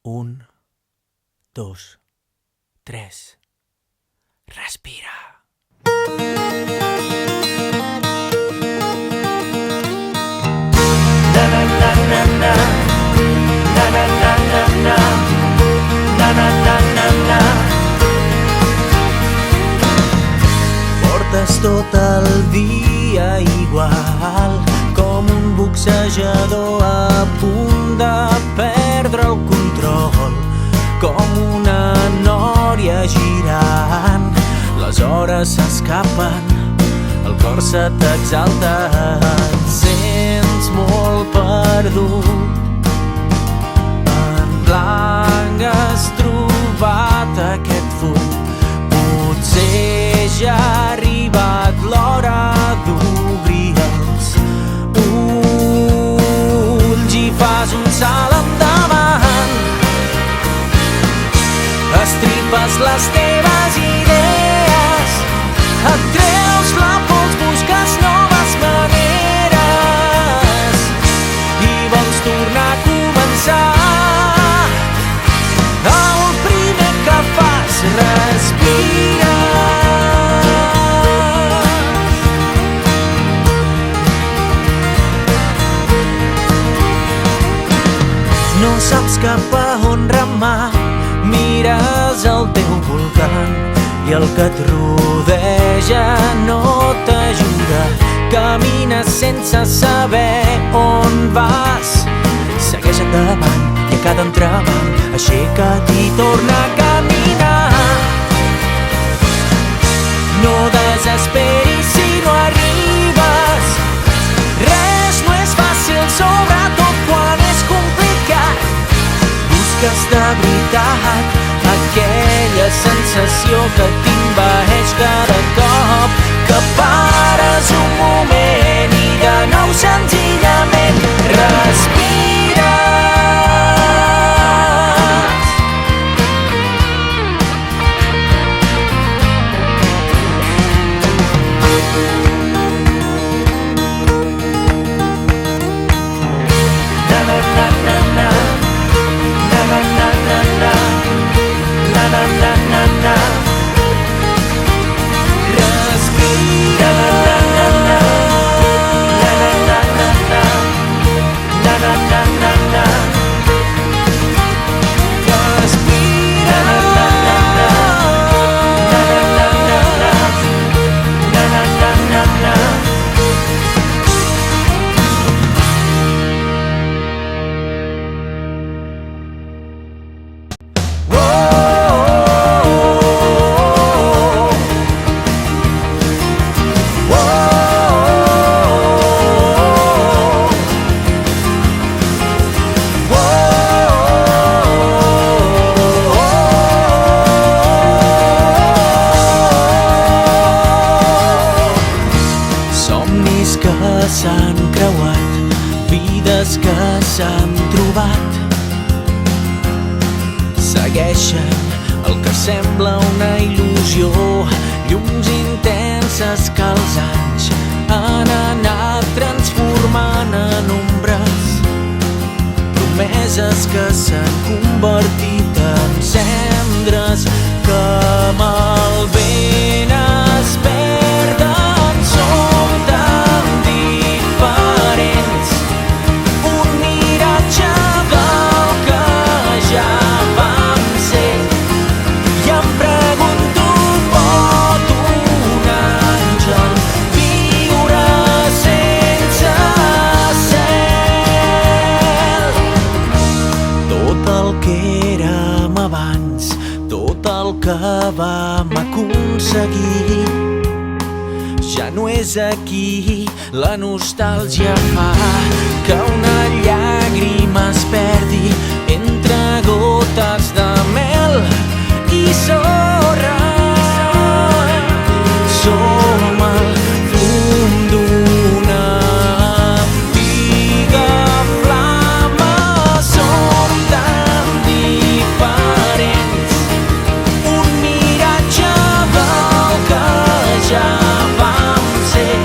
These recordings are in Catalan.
Un, dos, tres. Respira. Portes tot el dia igual, com un boxejador a punt de perdre el control, com una nòria girant. Les hores s'escapen, el cor se t'exalta, et sents molt perdut. En blanc has trobat aquest fum, potser ja ha arribat l'hora d'obrir els ulls i fas un salt endavant. Estripes les teves idees, et treus la pols, busques noves maneres i vols tornar a començar. El primer que fas, respira. No saps cap a on remar, mires el teu voltant i el que et rodeja no t'ajuda. Camines sense saber on vas, segueix endavant i a cada entrebanc aixeca't i torna a caminar. No desesperis si no arribes, res no és fàcil, sobretot quan és complicat. Busques de veritat aquella sensació que t'envaeix cada cop que pares un moment i de nou senzillament respires. S'han creuat, vides que s'han trobat, segueixen el que sembla una il·lusió, llums intenses que els anys han anat transformant en ombres, promeses que s'han convertit en cendres que amb el vent es perden. Som tan diferents, un miratge del que ja vam ser, i em pregunto, pot un àngel viure sense cel? Tot el que érem abans, tot el que vam aconseguir, ja no és aquí. La nostàlgia fa que una llàgrima es perdi entre gotes de mel i sorra. Som el fum d'una antiga flama, som tan diferents, un miratge del que ja vam ser.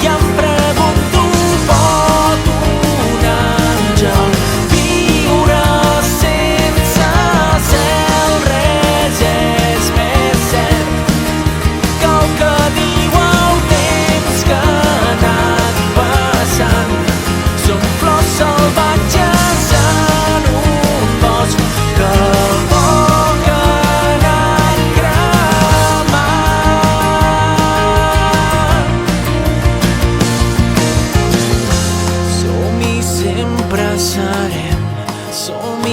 I em pregunto, pot un àngel viure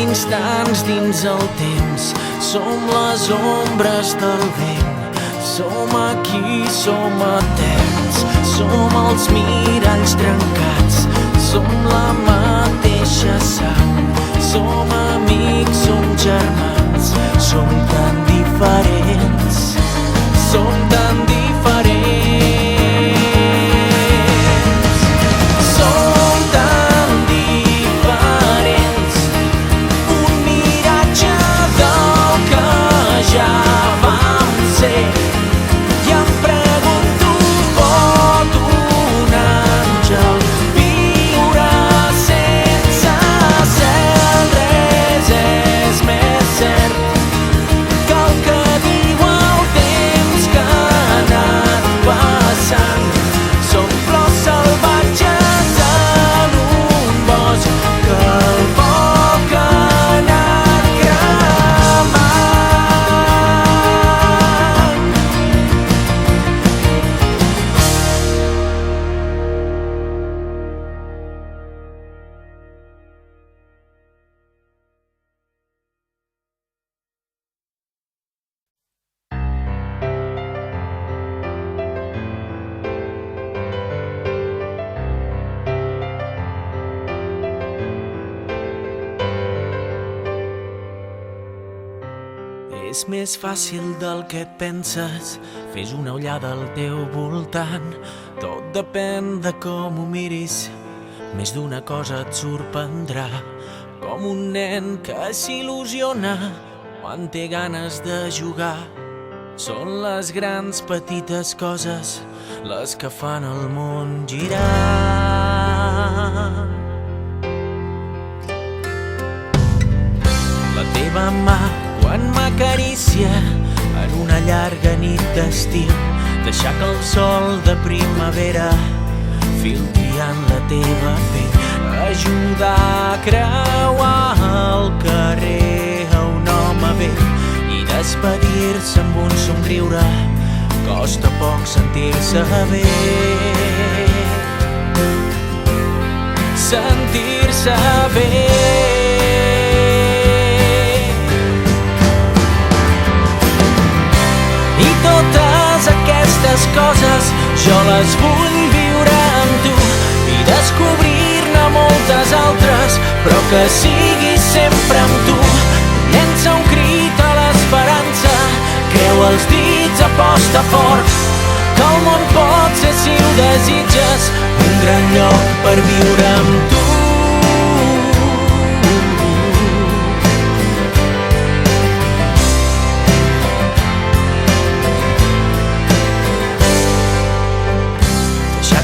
instants dins el temps, som les ombres del vent, som aquí, som eterns, som els miralls trencats, som la mateixa sang, som amics, som germans, som tan diferents, som tan diferents. Som tan diferents, un miratge del que ja vam ser. I em pregunto, pot un àngel viure sense cel? Res és més cert que el que diu el temps que ha anat passant. Som flors salvatges en un bosc que el foc ha anat cremant. És més fàcil del que et penses, fes una ullada al teu voltant. Tot depèn de com ho miris, més d'una cosa et sorprendrà. Com un nen que s'il·lusiona quan té ganes de jugar. Són les grans petites coses les que fan el món girar. La teva mà quan m'acarícia en una llarga nit d'estiu, deixar que el sol de primavera filtriant la teva pell, ajudar a creuar el carrer a un home vell i despedir-se amb un somriure. Costa poc sentir-se bé, sentir-se bé. I totes aquestes coses jo les vull viure amb tu i descobrir-ne moltes altres, però que sigui sempre amb tu. Llença un crit a l'esperança, creu els dits, aposta fort, que el món pot ser, si ho desitges, un gran lloc per viure amb tu.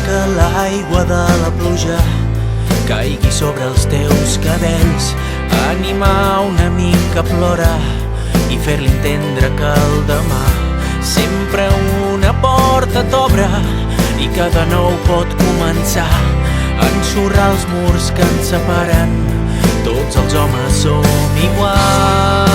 Que l'aigua de la pluja caigui sobre els teus cabells, animar un amic que plora i fer-li entendre que el demà sempre una porta t'obre i que de nou pot començar. Ensorrar els murs que ens separen, tots els homes som iguals.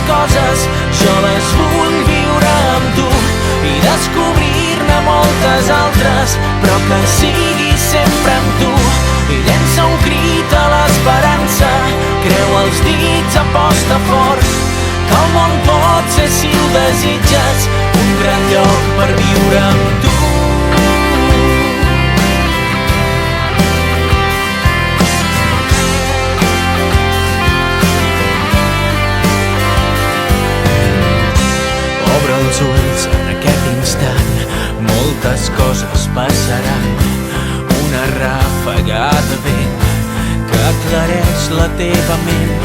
Coses jo les vull viure amb tu i descobrir-ne moltes altres, però que sigui sempre amb tu. I llença un crit a l'esperança, creu els dits, aposta fort, que el món pot ser, si ho desitges, un gran lloc per viure amb tu. Obre els ulls en aquest instant, moltes coses passaran. Una ràfega de vent que aclareix la teva ment,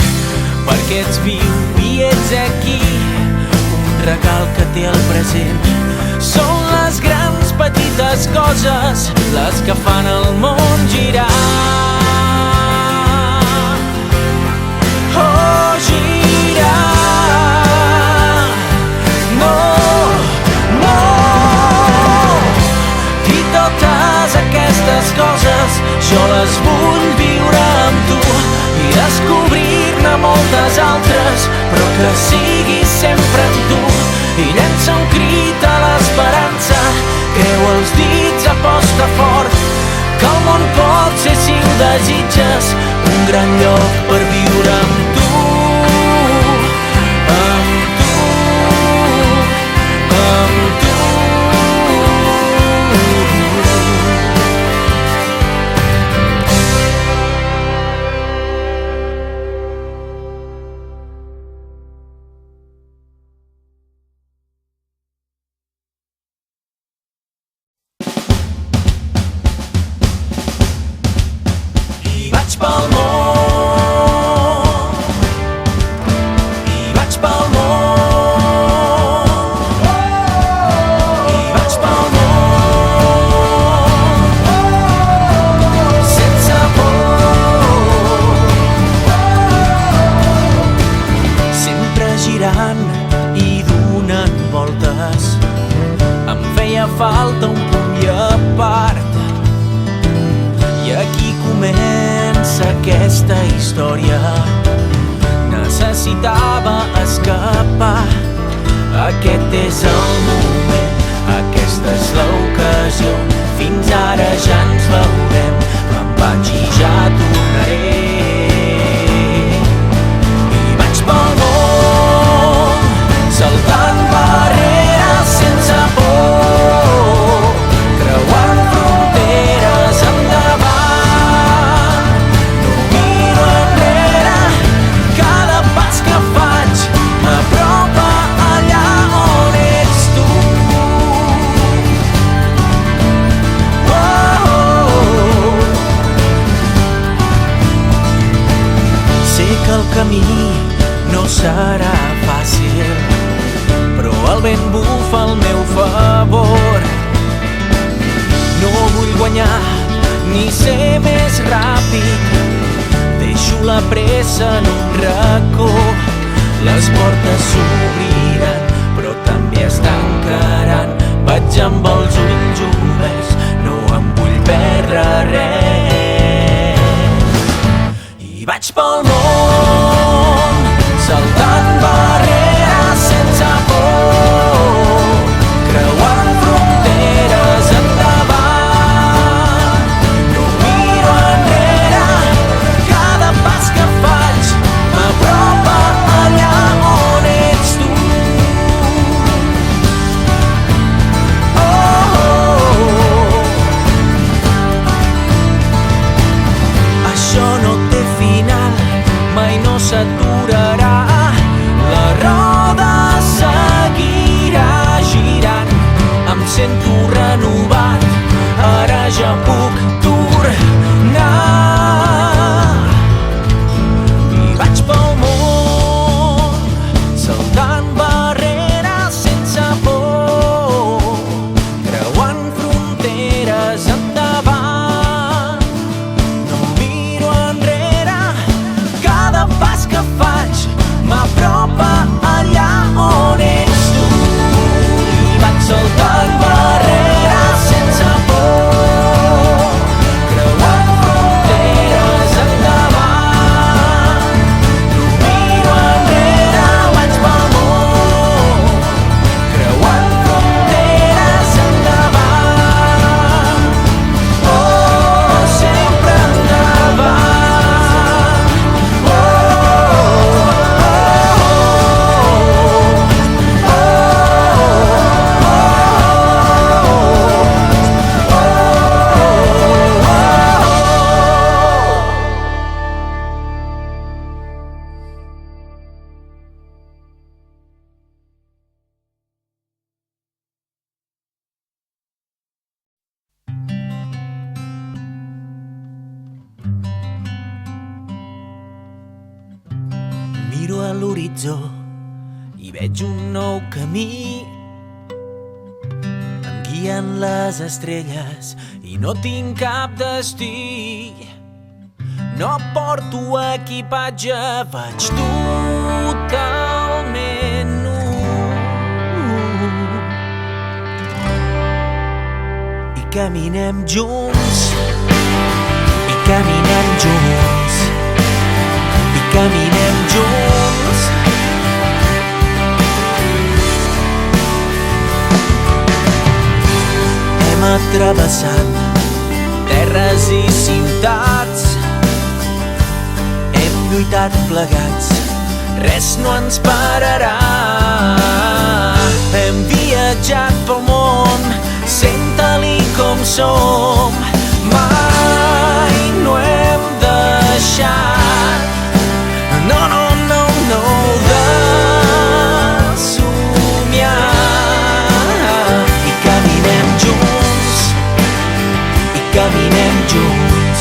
perquè ets viu i ets aquí, un regal que té el present. Són les grans petites coses les que fan el món girar. Oh, girar. Aquestes coses jo les vull viure amb tu i descobrir-ne moltes altres, però que siguis gran lloc per viure amb tu, amb tu, amb tu. Vaig pel món, i vaig pel món, i vaig pel món, sense por, sempre girant i donant voltes. Em feia falta un punt i a part, i aquí comença aquesta història. Necessitava escapar. Aquest és el moment, aquesta és l'ocasió. Fins ara ja ens veurem, me'n vaig i ja tornaré. I vaig pel món, saltant barreres sense por, creuant fronteres endavant. No miro enrere, cada pas que faig m'apropa allà on ets tu. Oh, oh. Sé que el camí no serà fàcil, però el vent bufa al meu favor. No vull guanyar ni ser més ràpid, deixo la pressa en un racó. Les portes s'obriran, però també es tancaran. Vaig amb els ulls oberts, no em vull perdre res. I vaig pel món, saltant barreres sense por, creuant fronteres endavant. No miro enrere, cada pas que faig m'apropa allà on ets tu. Oh, oh, oh. Això no té final, mai no s'aturarà. La roda seguirà girant. Em sento renovat, ara ja puc tornar. I vaig pel món, saltant barreres sense por, creuant fronteres endavant. No miro enrere, cada pas que faig m'apropa allà on ets tu. I vaig saltant barreres sense por, creuant fronteres endavant. No miro enrere, vaig pel món, creuant fronteres endavant. Oh, sempre endavant. Oh, oh, miro a l'horitzó i veig un nou camí. Em guien les estrelles i no tinc cap destí. No porto equipatge, vaig totalment nu. I caminem junts, i caminem junts, i caminem junts. Hem travessat terres i ciutats, lluitat plegats, res no ens pararà. Hem viatjat pel món, sent-li com som, mai no hem deixat, no, no, no, no, de somiar. I caminem junts, i caminem junts,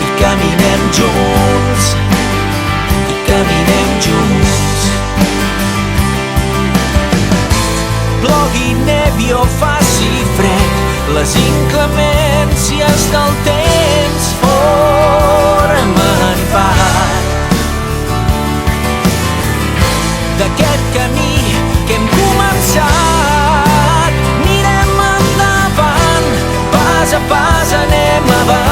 i caminem junts, i caminem junts. Plogui, nevi o faci fred, les inclemències del temps formen part d'aquest camí que hem començat. Mirem endavant, pas a pas anem avançant.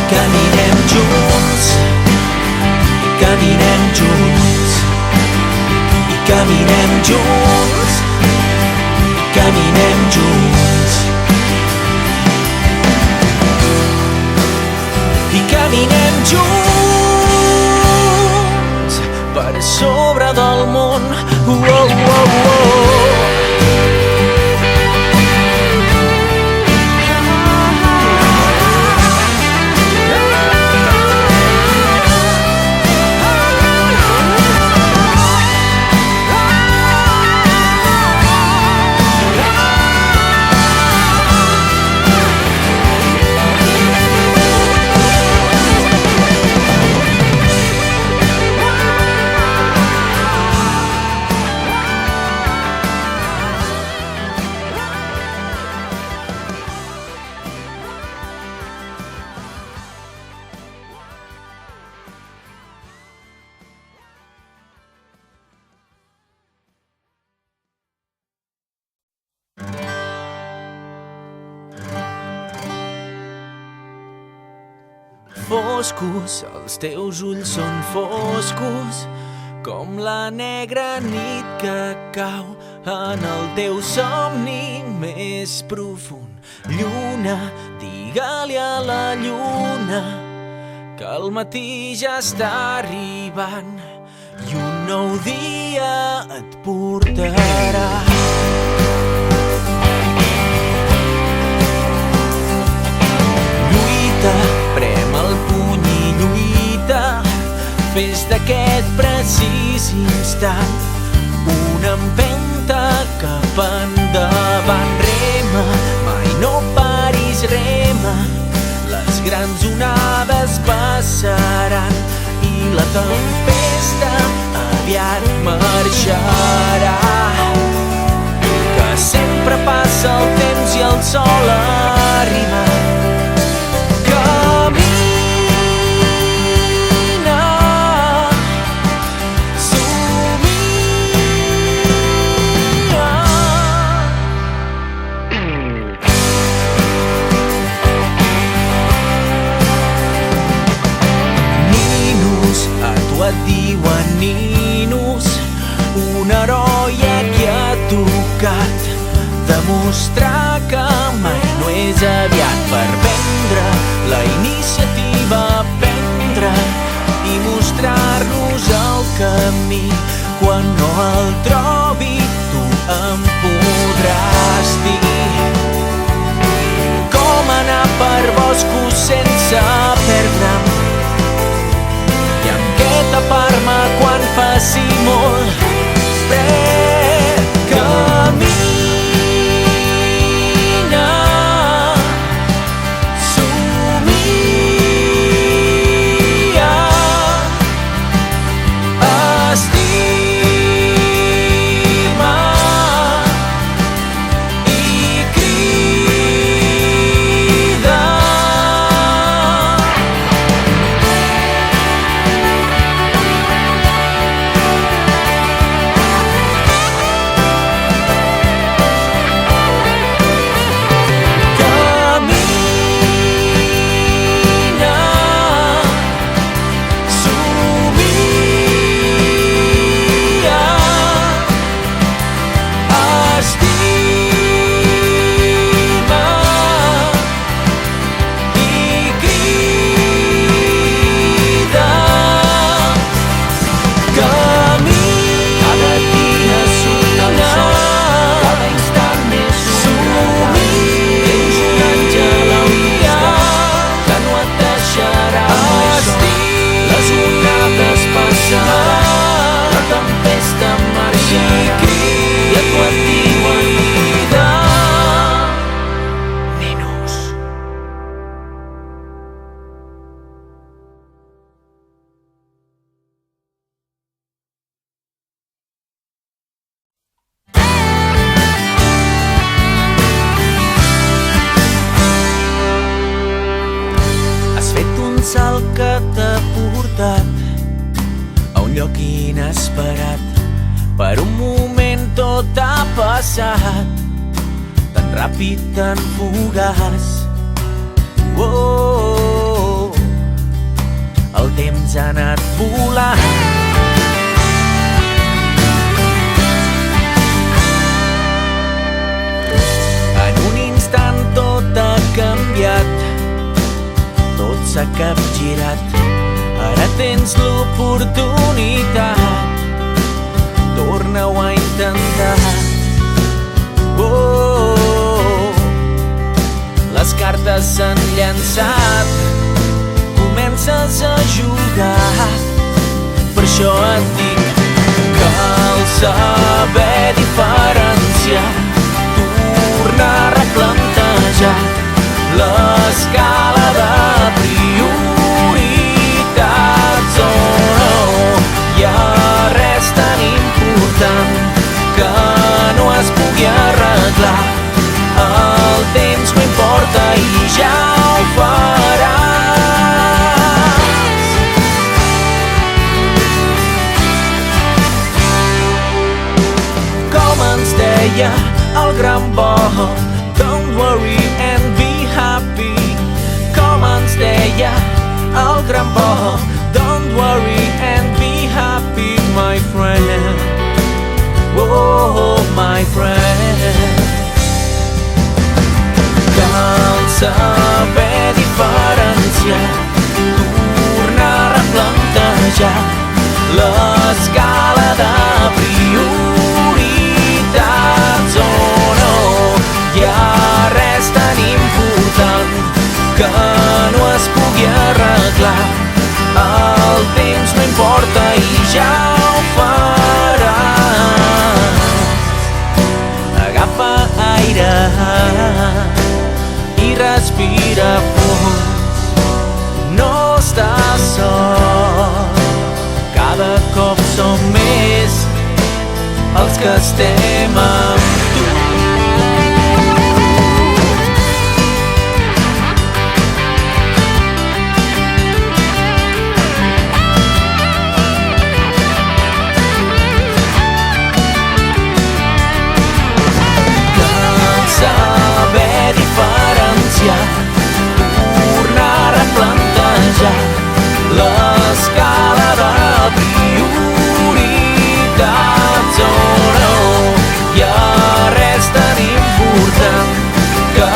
Caminem junts, i caminem junts, i caminem junts, i caminem junts, i caminem junts per sobre del món. Foscos, els teus ulls són foscos, com la negra nit que cau en el teu somni més profund. Lluna, digue-li a la lluna que el matí ja està arribant i un nou dia et portarà. Lluita, prem el puny i lluita, fes d'aquest precís instant una empenta cap endavant. Rema, mai no paris, rema, les grans onades passaran i la tempesta aviat marxarà. Que sempre passa el temps i el sol arriba. Et diuen ninos, un heroi qui ha tocat demostrar que mai no és aviat per prendre la iniciativa, prendre i mostrar-nos el camí. Quan no el trobi, tu em podràs dir com anar per boscos sense perdre'm i amb què tapar-me quan faci molt fred. Camina, somia, estima. Per un moment tot ha passat, tan ràpid, tan fugaç. Oh, el temps ha anat volant. En un instant tot ha canviat, tot s'ha capgirat. Ara tens l'oportunitat, torna-ho a intentar. Oh, les cartes s'han llançat, comences a jugar. Per això et dic, cal saber diferenciar, tornar a replantejar l'escala de prioritats. Oh no, hi ha res tan important que no es pugui arreglar. El temps no importa i ja ho faràs. Com ens deia el gran Bob, don't worry and be happy. Com ens deia el gran Bob, don't worry and be happy, my friend. Oh, my friend. Cal saber diferenciar, tornar a replantejar l'escala de prioritats. Oh no, hi ha res tan important que no es pugui arreglar. El temps no importa i ja ho faràs. Agafa aire i respira fons, no estàs sol. Cada cop som més els que estem amb tu. Saber diferenciar, tornar a replantejar l'escala de prioritats. Oh no, hi ha res tan important que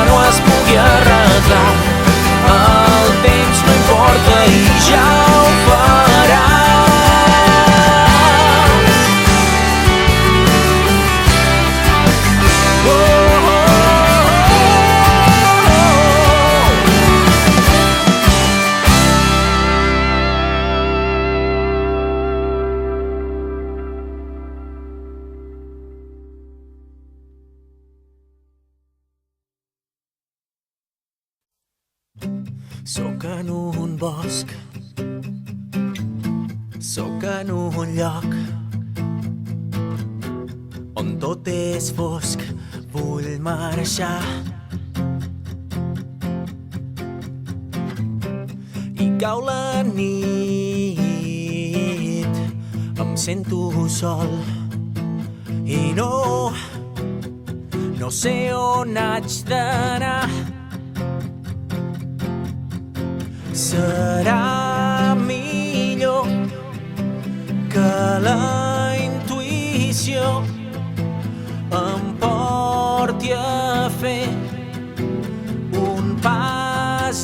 no es pugui arreglar. El temps no importa i ja ho faràs. Sóc en un bosc, sóc en un lloc on tot és fosc, vull marxar. I cau la nit, em sento sol i no sé on haig d'anar. Serà millor que la intuïció em porti a fer un pas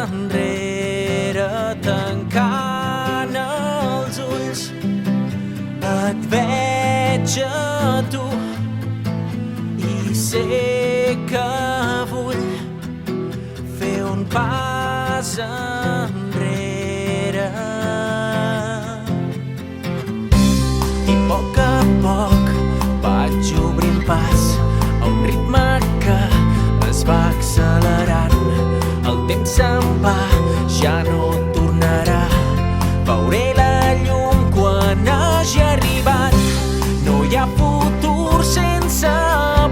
enrere, tancant els ulls. Et veig a tu i sé que vull fer un pas enrere. I a poc vaig obrint pas a un ritme que es va accelerant. El temps se'n va, ja no tornarà. Veuré la llum quan hagi arribat. No hi ha futur sense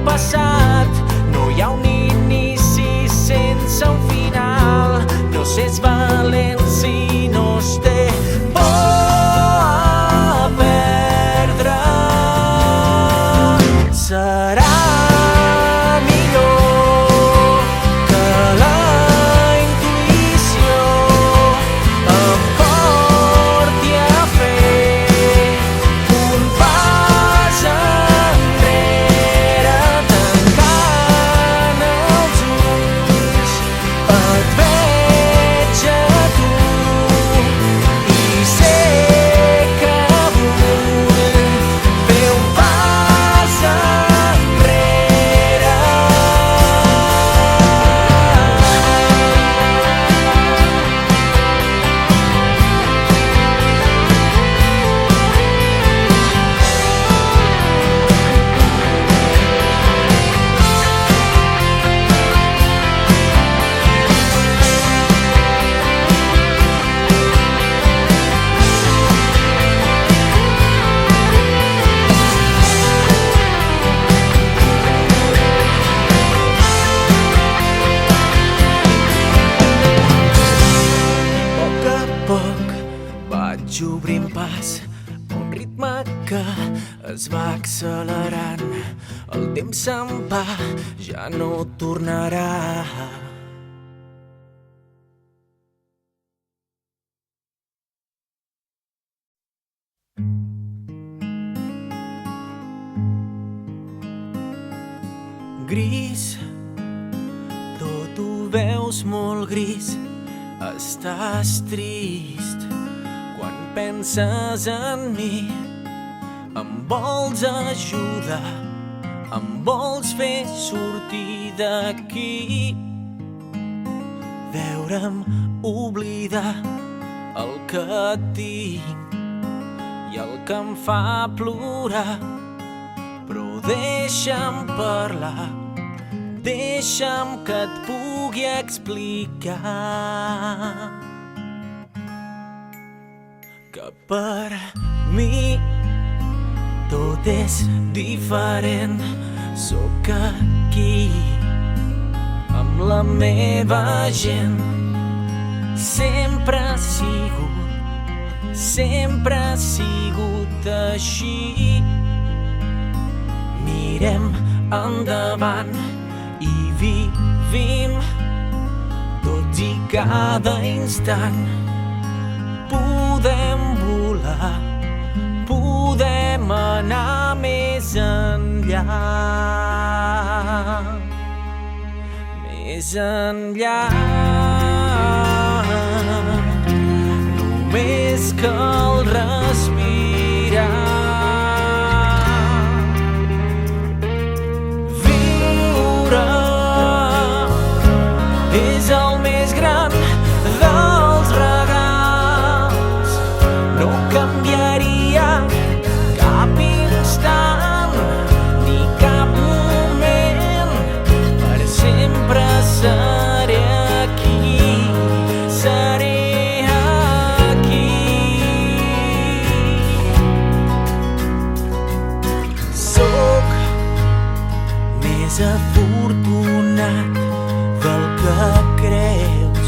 passat, no hi ha un inici sense un final. No s'és valent si no es té serà millor que la intuïció em porti a fer un pas enrere. Tancant els ulls et veig a tu i sé que vull fer un pas enrere. A poc vaig obrint pas a un ritme que es va accelerant. El temps se'n va, ja no tornarà. Gris, tot ho veus molt gris. Estàs trist quan penses en mi. Em vols ajudar, em vols fer sortir d'aquí. Veure'm oblidar el que tinc i el que em fa plorar. Però deixa'm parlar, deixa'm que et pugui explicar que per mi tot és diferent. Sóc aquí amb la meva gent. Sempre ha sigut així. Mirem endavant i vivim tots i cada instant. Podem volar, podem anar més enllà. Més enllà. Només cal respirar. És el més gran dels regals. No canviaria cap instant ni cap moment. Per sempre seré aquí, seré aquí. Sóc més afortunat del que creus.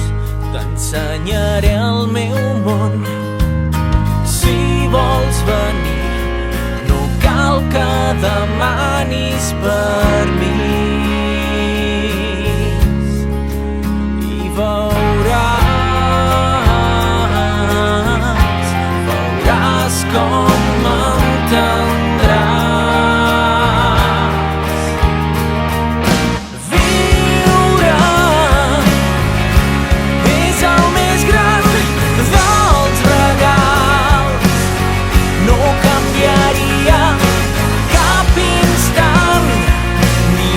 T'ensenyaré el meu món. Si vols venir, no cal que demanis permís. I veuràs com m'entendràs. Ni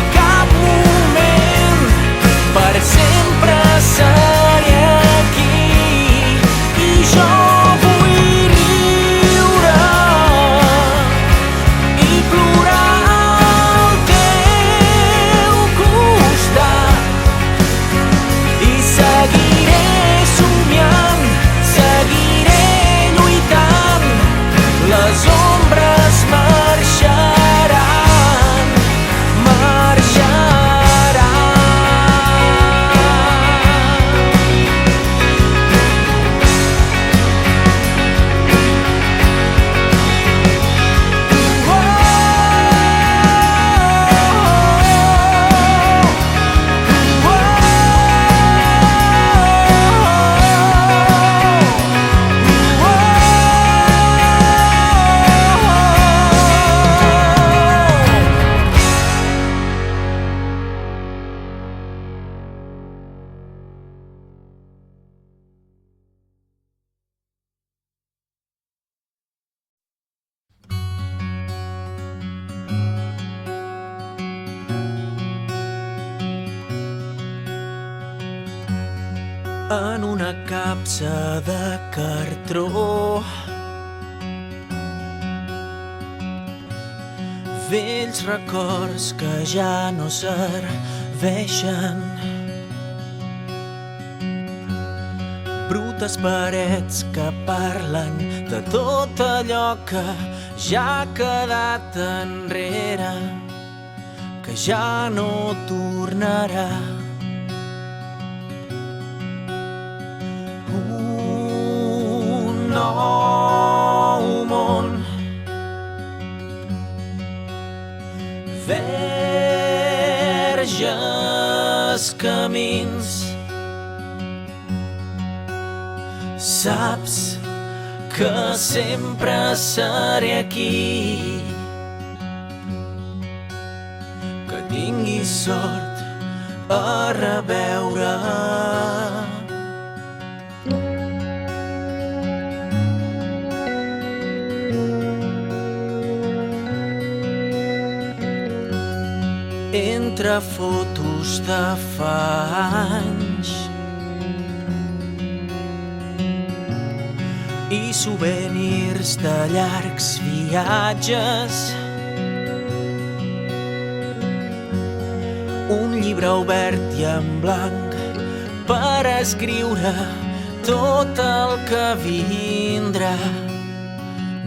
en una capsa de cartró. Vells records que ja no serveixen, brutes parets que parlen de tot allò que ja ha quedat enrere, que ja no tornarà. Un nou món verges camins. Saps que sempre seré aquí, que tinguis sort a reveure. Entre fotos de fa anys i souvenirs de llargs viatges, un llibre obert i en blanc per escriure tot el que vindrà.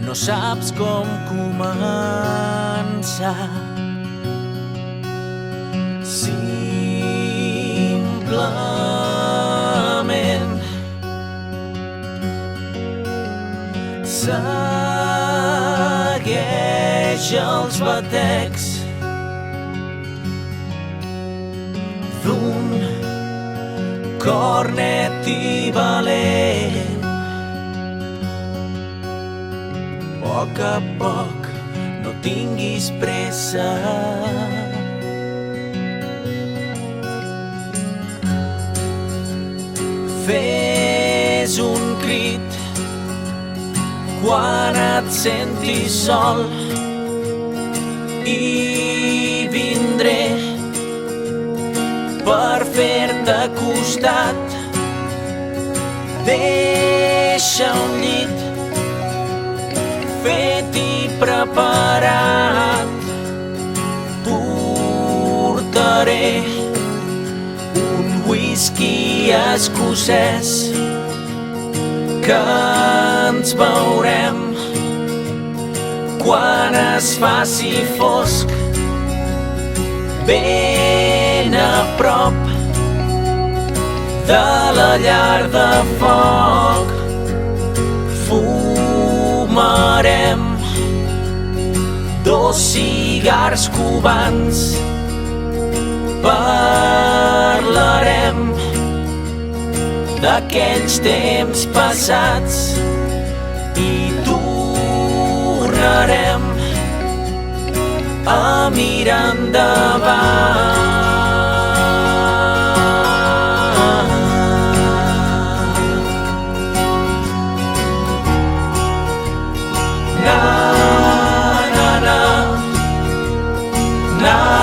No saps com començar, simplement segueix els batecs d'un cor net i valent. A poc a poc, no tinguis pressa. Fes un crit quan et sentis sol i vindré per fer-te costat. Deixa un llit fet i preparat, portaré un whisky escocès que ens beurem quan es faci fosc, ben a prop de la llar de foc. Fumarem 2 cigars cubans, parlarem d'aquells temps passats i tornarem a mirar endavant. Na, na, na, na.